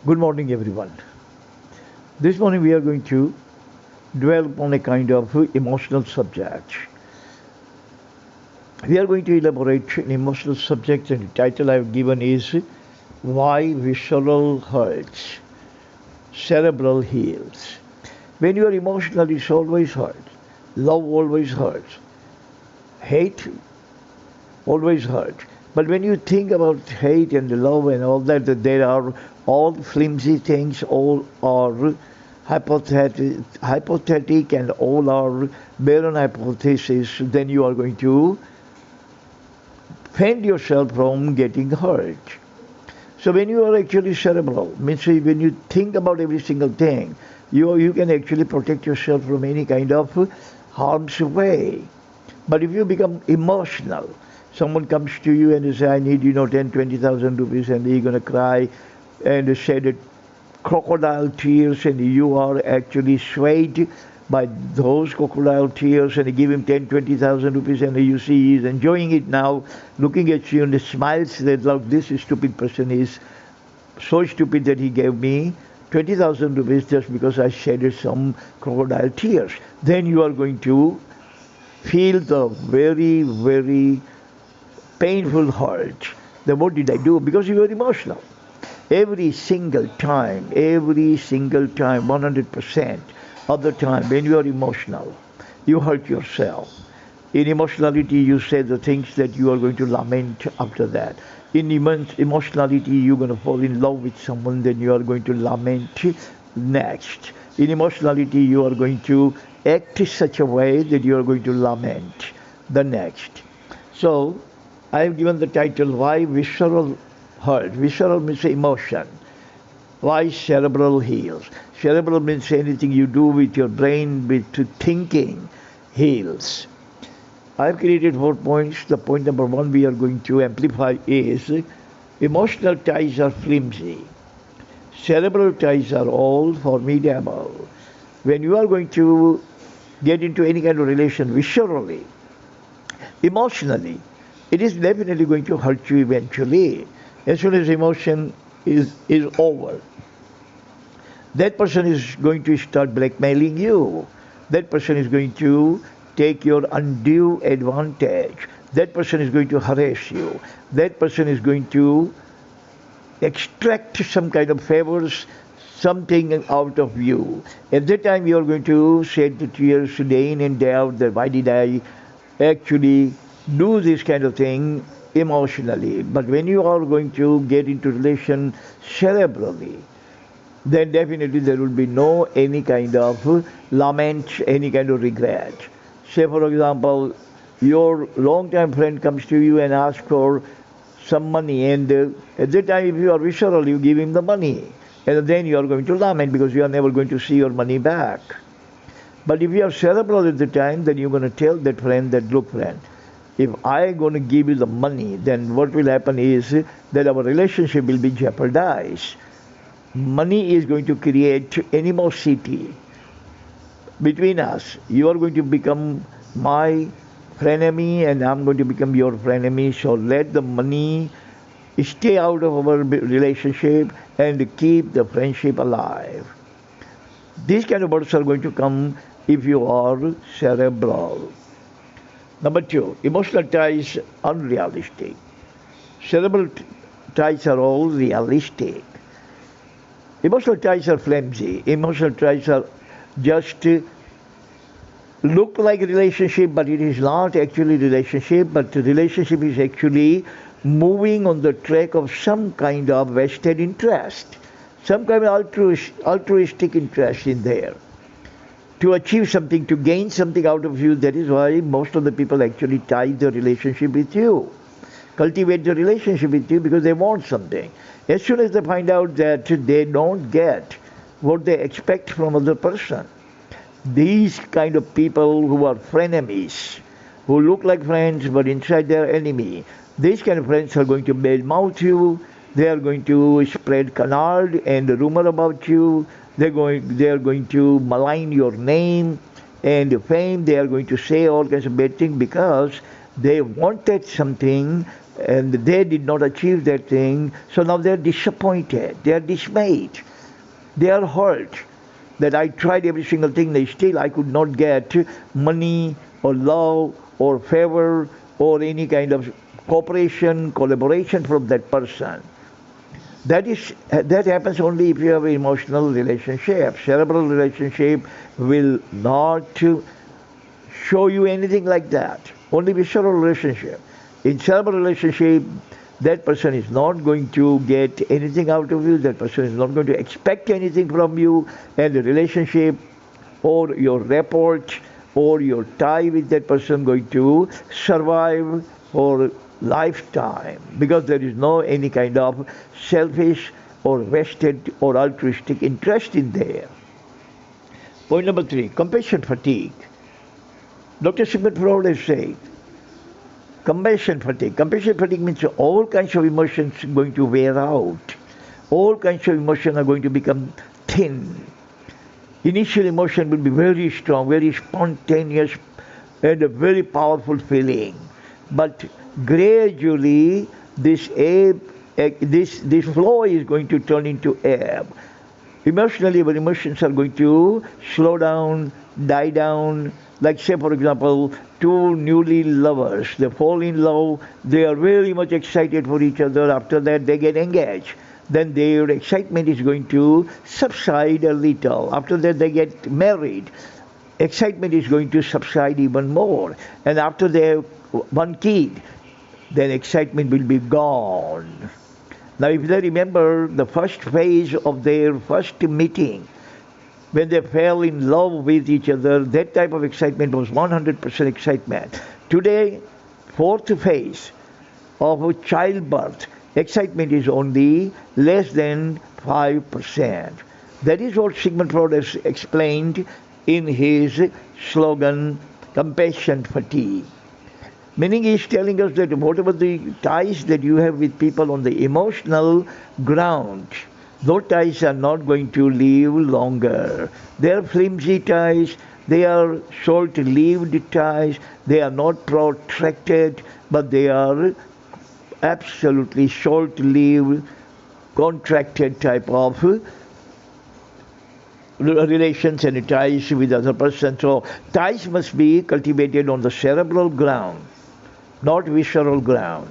Good morning, everyone. This morning we are going to dwell upon a kind of emotional subject. We are going to elaborate an emotional subject, and the title I have given is Why Visceral Hurts, Cerebral Heals. When you are emotional, it's always hurt. Love always hurts. Hate always hurts. But when you think about hate and love and all that, that there are all flimsy things, all are hypothetic and all are barren hypotheses, then you are going to fend yourself from getting hurt. So when you are actually cerebral, means when you think about every single thing, you can actually protect yourself from any kind of harm's way. But if you become emotional, someone comes to you and you say, I need, 10, 20,000 rupees, and you're going to cry and shed crocodile tears, and you are actually swayed by those crocodile tears, and you give him 10, 20,000 rupees, and you see he's enjoying it now, looking at you, and he smiles that, look, this stupid person is so stupid that he gave me 20,000 rupees just because I shedded some crocodile tears. Then you are going to feel the very, very painful hurt. Then what did I do? Because you were emotional. Every single time, 100% of the time, when you are emotional, you hurt yourself. In emotionality, you say the things that you are going to lament after that. In emotionality, you're going to fall in love with someone, then you are going to lament next. In emotionality, you are going to act such a way that you are going to lament the next. So, I have given the title, Why Visceral Hurt. Visceral means emotion. Why Cerebral Heals. Cerebral means anything you do with your brain, with thinking, heals. I have created 4 points. The point number 1 we are going to amplify is emotional ties are flimsy. Cerebral ties are all formidable. When you are going to get into any kind of relation viscerally, emotionally, it is definitely going to hurt you eventually. As soon as emotion is over, that person is going to start blackmailing you. That person is going to take your undue advantage. That person is going to harass you. That person is going to extract some kind of favors, something out of you. At that time, you are going to shed the tears day in and day out that why did I actually do this kind of thing emotionally. But when you are going to get into relation cerebrally, then definitely there will be no any kind of lament, any kind of regret. Say for example, your long-time friend comes to you and asks for some money, and at that time if you are visceral, you give him the money, and then you are going to lament because you are never going to see your money back. But if you are cerebral at the time, then you're going to tell that friend that, look friend, if I'm going to give you the money, then what will happen is that our relationship will be jeopardized. Money is going to create animosity between us. You are going to become my frenemy and I'm going to become your frenemy. So let the money stay out of our relationship and keep the friendship alive. These kind of words are going to come if you are cerebral. Number 2, emotional ties unrealistic. Cerebral ties are all realistic. Emotional ties are flimsy. Emotional ties are just look like a relationship, but it is not actually a relationship, but the relationship is actually moving on the track of some kind of vested interest, some kind of altruistic interest in there. To achieve something, to gain something out of you. That is why most of the people actually tie the relationship with you, cultivate the relationship with you because they want something. As soon as they find out that they don't get what they expect from other person, these kind of people who are frenemies, who look like friends but inside they are enemy, these kind of friends are going to badmouth you. They are going to spread canard and rumor about you. They are going to malign your name and fame. They are going to say all kinds of bad things because they wanted something and they did not achieve that thing, so now they're disappointed, they're dismayed, they are hurt that I tried every single thing, and still I could not get money or love or favor or any kind of cooperation, collaboration from that person. That happens only if you have an emotional relationship. Cerebral relationship will not show you anything like that. Only visceral relationship. In cerebral relationship, that person is not going to get anything out of you. That person is not going to expect anything from you, and the relationship or your rapport or your tie with that person going to survive for lifetime, because there is no any kind of selfish or vested or altruistic interest in there. Point number 3, compassion fatigue. Dr. Sigmund Freud has said, compassion fatigue. Compassion fatigue means all kinds of emotions are going to wear out. All kinds of emotions are going to become thin. Initial emotion will be very strong, very spontaneous, and a very powerful feeling. But gradually, this flow is going to turn into ebb. Emotionally, our emotions are going to slow down, die down. Like, say, for example, two newly lovers, they fall in love, they are very much excited for each other. After that, they get engaged. Then their excitement is going to subside a little. After that, they get married. Excitement is going to subside even more. And after they have one kid, then excitement will be gone. Now, if they remember the first phase of their first meeting, when they fell in love with each other, that type of excitement was 100% excitement. Today, fourth phase of childbirth, excitement is only less than 5%. That is what Sigmund Freud has explained in his slogan, compassion fatigue. Meaning he is telling us that whatever the ties that you have with people on the emotional ground, those ties are not going to live longer. They are flimsy ties, they are short-lived ties, they are not protracted, but they are absolutely short-lived, contracted type of relations and ties with other person. So ties must be cultivated on the cerebral ground, not visceral ground.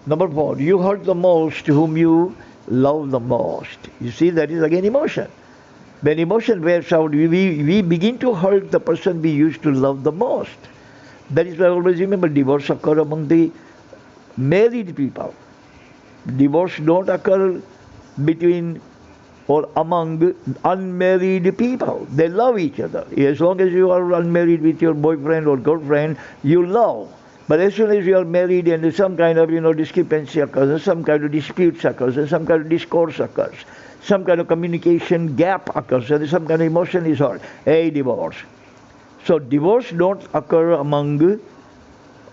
Number 4, you hurt the most whom you love the most. You see, that is again emotion. When emotion wears out, we begin to hurt the person we used to love the most. That is why I always remember divorce occur among the married people. Divorce don't occur between or among unmarried people. They love each other. As long as you are unmarried with your boyfriend or girlfriend, you love. But as soon as you are married and some kind of discrepancy occurs, and some kind of disputes occurs, and some kind of discourse occurs, some kind of communication gap occurs, and some kind of emotion is hurt, divorce. So divorce don't occur among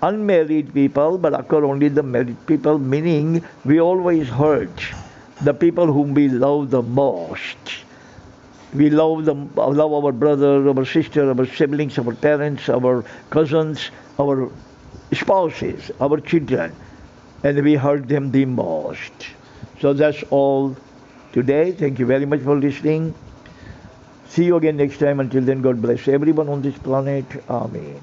unmarried people, but occur only the married people, meaning we always hurt the people whom we love the most. We love our brother, our sister, our siblings, our parents, our cousins, our spouses, our children, and we hurt them the most. So that's all today. Thank you very much for listening. See you again next time. Until then, God bless everyone on this planet. Amen.